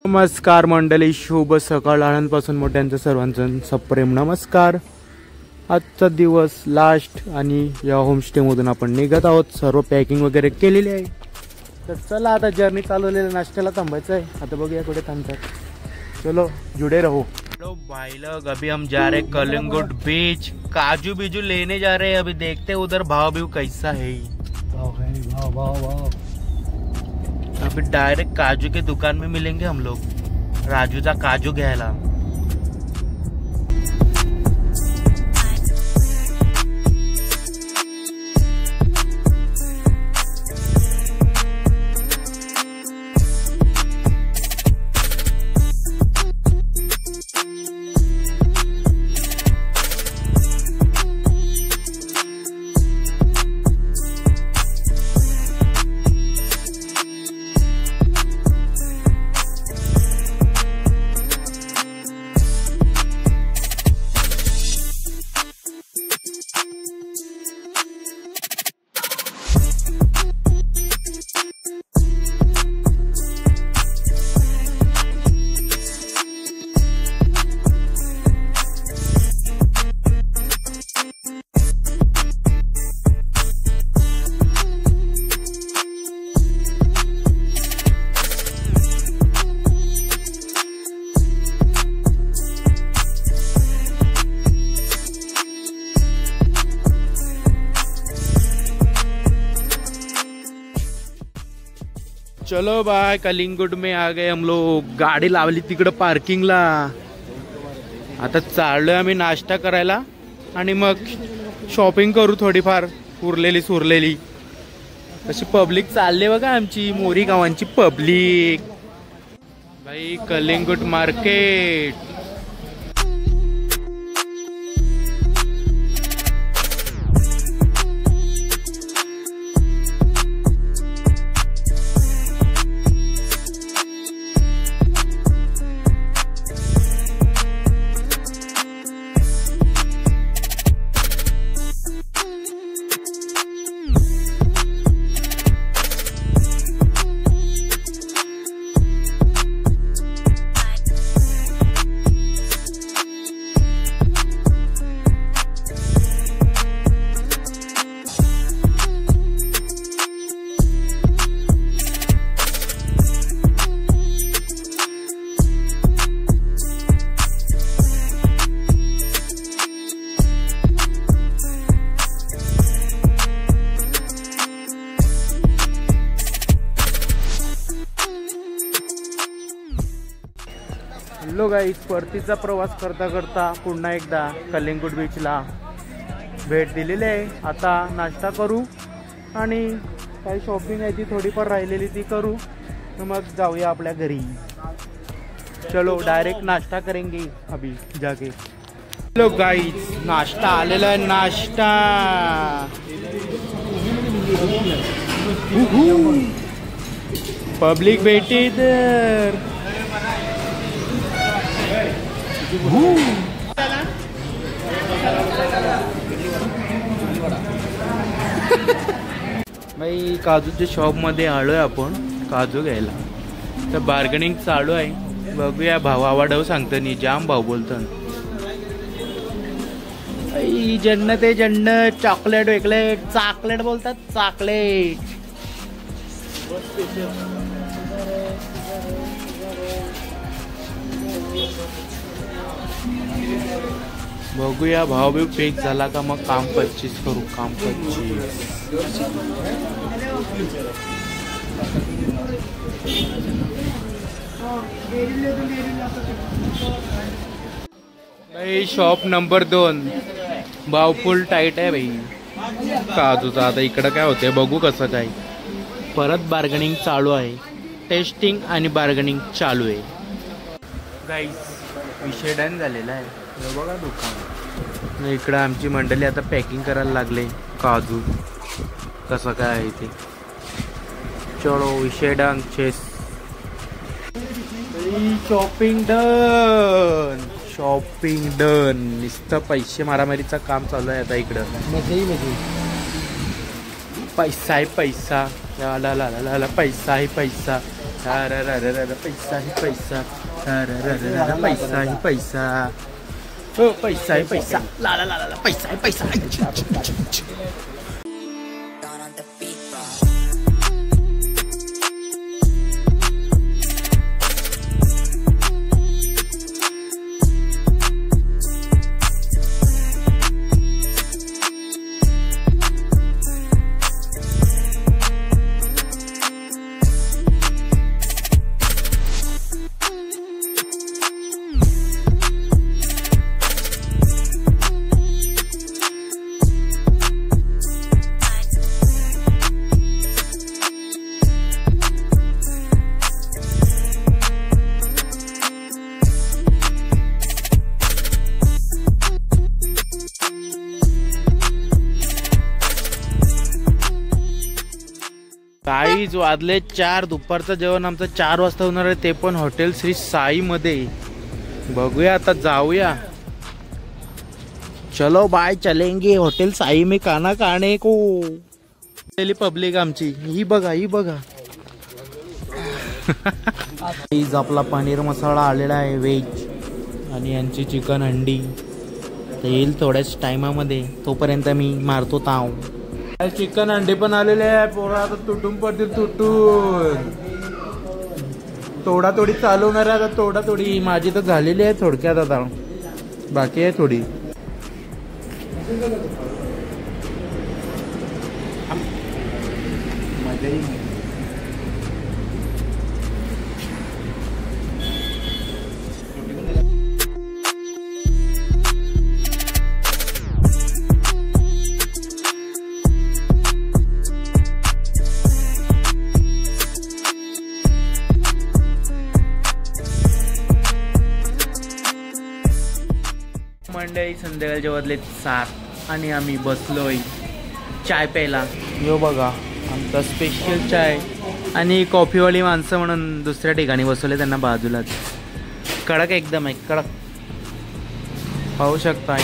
नमस्कार मंडळी, शुभ सकाळ. लहानपासून मोठ्यांचं सर्वांचं सप्रेम नमस्कार. आजचा दिवस लास्ट आणि या होमस्टेमधून आपण निघत आहोत. सर्व पॅकिंग वगैरे केलेली आहे. तर चला आता जर्नी चालवलेल्या नाश्त्याला थांबायचं आहे. आता बघूया कुठे थांबतात. चलो जुड़े रहो. हेलो भाई लोग, अभी हम जा रहे कलिंगुड बीच. काजू बीजू लेने जा रहे हैं. अभी देखते हैं उधर भाव भी कैसा है. अभी डायरेक्ट काजू के दुकान में मिलेंगे हम लोग. राजूचा काजू घ्यायला. चलो भाई, कलिंगुड में आ गए हम लोग. गाडी लावली तिकडं पार्किंगला. आता चाललोय आम्ही नाश्ता करायला आणि मग शॉपिंग करू थोडीफार उरलेली सुरलेली. अशी पब्लिक चालले बघा आमची मोरी गावांची पब्लिक. भाई कलिंगुड मार्केट. हॅलो गाईज, परतीचा प्रवास करता करता पुन्हा एकदा कलिंगुड बीचला भेट दिलेली आहे. आता नाश्ता करू आणि काही शॉपिंग आहे ती थोडीफार राहिलेली ती करू, मग जाऊया आपल्या घरी. चलो डायरेक्ट नाश्ता करेंगे अभी जाके. हॅलो गाईज, नाश्ता आलेला आहे. नाश्ता पब्लिक भेटी इधर. भाई काजूच्या शॉप मध्ये आलोय आपण काजू घ्यायला. तर बार्गेनिंग चालू आहे. बघूया भाव आवाडव सांगतो नी. जाम भाव बोलतो. जन्नत आहे जन्नत. चॉकलेट वेकलेट चॉकलेट बोलतात. चॉकलेट बघूया. भाव बिव फिक्स झाला का मग काम 25 करू. काम 25. भाई शॉप नंबर 2 भाव फुल टाईट आहे भाई काजूचा. आता इकडं काय होतंय बघू कसं काय. परत बार्गेनिंग चालू आहे. टेस्टिंग आणि बार्गेनिंग चालू आहे. गाईज विषय डन झालेला आहे. बघा दुकान. इकडं आमची मंडळी आता पॅकिंग करायला लागले काजू. कसं काय आहे ते. चलो विषय done. Chess shopping done. Shopping done. नुसतं पैसे मारामारीचं काम चालू आहे आता इकडं. पैसा आहे पैसा. ला ला ला ला पैसा आहे पैसा. पैसा ही पैसा, पैसा ही पैसा, हो पैसा ही पैसा, ला ला ला ला पैसा ही पैसा. काहीच वाजले 4. दुपारचं जेवण आमचं 4 वाजता होणार आहे, ते पण हॉटेल श्री साई मध्ये. बघूया आता, जाऊया. चलो बाय, चलेंगे हॉटेल साई में खाना खाने को. पब्लिक आमची ही बघा, ही बघा. आपला पनीर मसाला आलेला आहे व्हेज, आणि यांची चिकन हंडी येईल थोड्याच टायमामध्ये. तोपर्यंत मी मारतो ताव. चिकन अंडे पण आलेले आहे. पोरा आता तुटून पडतील, तुटून. तोडातोडी चालू होणार आहे आता. तोडातोडी माझी तर झालेली आहे थोडक्यात, आता बाकी आहे थोडी. मंडळी, संध्याकाळचे वाजले 7 आणि आम्ही बसलोय चाय प्यायला. यो बघा, आमचा स्पेशल चाय. आणि कॉफीवाली माणसं म्हणून दुसऱ्या ठिकाणी बसवले त्यांना बाजूलाच. कडक एकदम आहे, कडक. पाहू शकताय.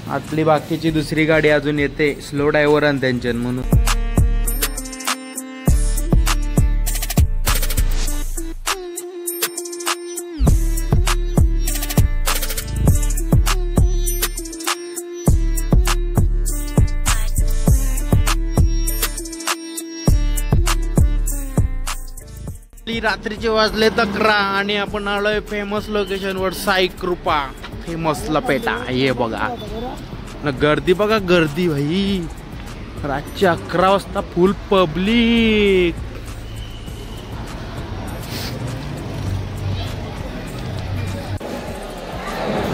आपली बाकीची दुसरी गाडी अजून येते, स्लो ड्रायव्हर आणि त्यांच्या म्हणून. रात्रीचे वाजले 11 आणि आपण आलोय फेमस लोकेशन वर, साई कृपा फेमस लपेटा. हे बघा ना, गर्दी बघा, गर्दी भाई. रातचे 11 वाजता फुल पब्लिक.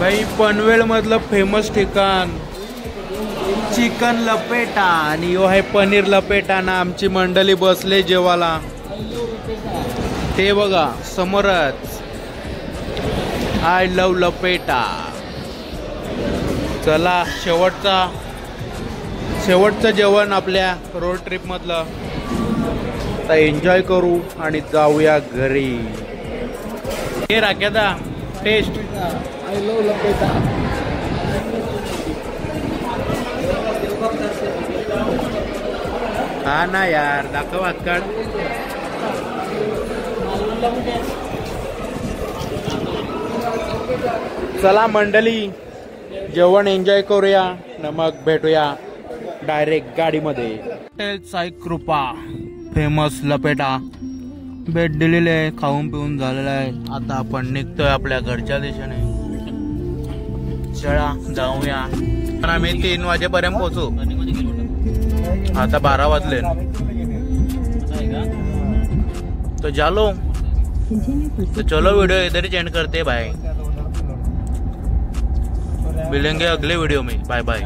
भाई पनवेल मधलं फेमस ठिकाण चिकन लपेटा. आणि यो आहे पनीर लपेटा ना. आमची मंडळी बसले जेवायला. ते बघा समोरच, आय लव लपेटा. चला, शेवटचं जेवण आपल्या रोड ट्रिप मधलं. आता एन्जॉय करू आणि जाऊया घरी. हे राख्यादा टेस्ट, आय लव लपेटा. हा ना यार, दाखव हातकाड. चला मंडळी, जेवण एन्जॉय करूया, मग भेटूया डायरेक्ट गाडीमध्ये. हॉटेल साई कृपा फेमस लपेटा भेट दिलेले आहे. खाऊन पिऊन झालेलं आहे. आता आपण निघतोय आपल्या घरच्या दिशेने. चला जाऊया. आम्ही 3 वाजेपर्यंत पोहोचू. आता 12 वाजले. तो जालो, तो चलो वीडियो इधर ही एंड करते. बाय, मिलेंगे अगले वीडियो में. Bye bye.